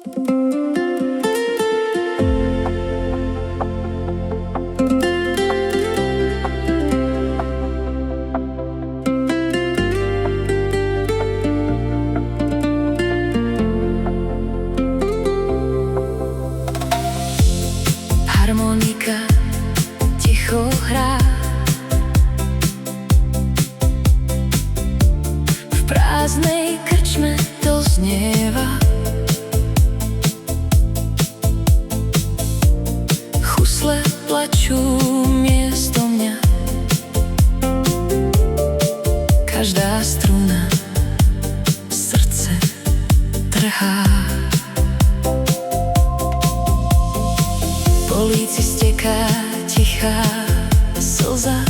Harmonika ticho hrá, v prázdnej krčme doznieva. Husle plačú miesto mňa, každá struna srdce trhá. Po líci steká tichá slza,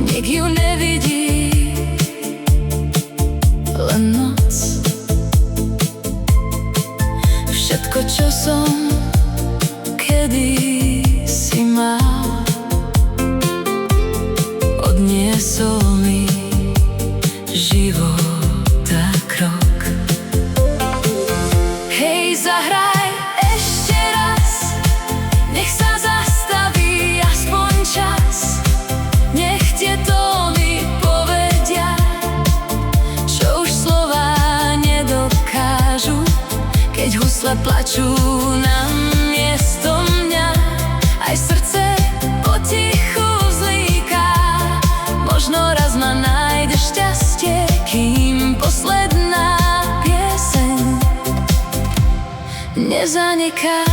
nik ju nevidí, len noc. Všetko, čo som kedysi mal, odniesol mi života krok. Hej, zahraj ešte raz, nech sa zastaví aspoň čas. Nech tie tóny povedia, čo už slová nedokážu, keď husle plačú na miesto mňa. Aj srdce potichu zlíká, možno raz ma nájde šťastie, kým posledná pieseň nezaniká.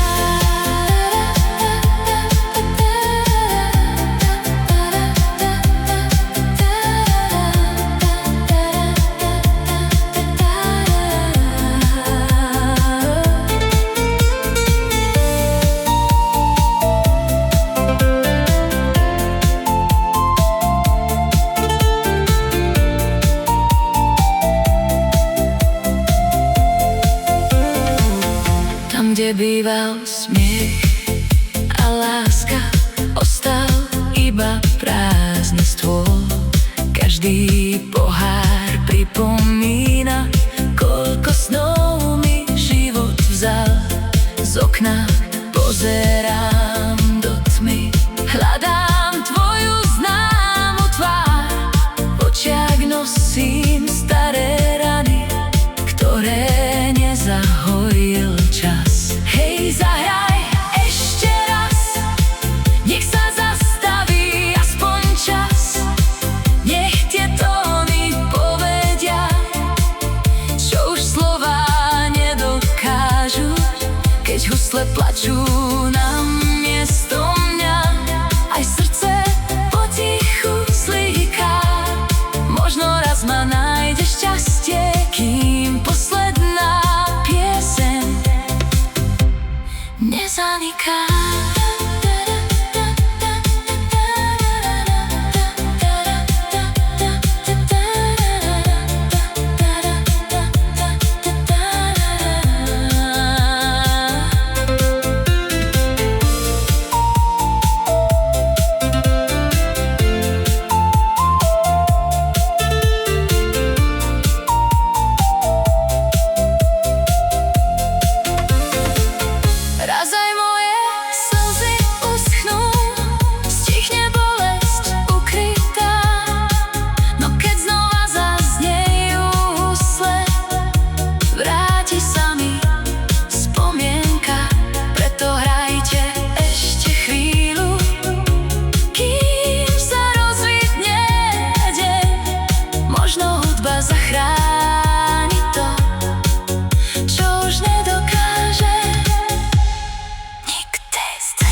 Kde býval smiech a láska, ostal iba prázdny stôl. Každý pohár pripomína, koľko snov mi život vzal. Z okna pozerám do tmy, hľadám tvoju známu tvár. V očiach nosím staré rany, ktoré nezahojil čas. Hej, zahraj ešte raz, nech sa zastaví aspoň čas. Nech tie tóny povedia, čo už slová nedokážu, keď husle plačú na miesto mňa. Aj srdce potichu zlíká, možno raz ma nájde šťastie, kým posledná pieseň nezaniká. Zachráni to, čo už nedokáže nik. Taste.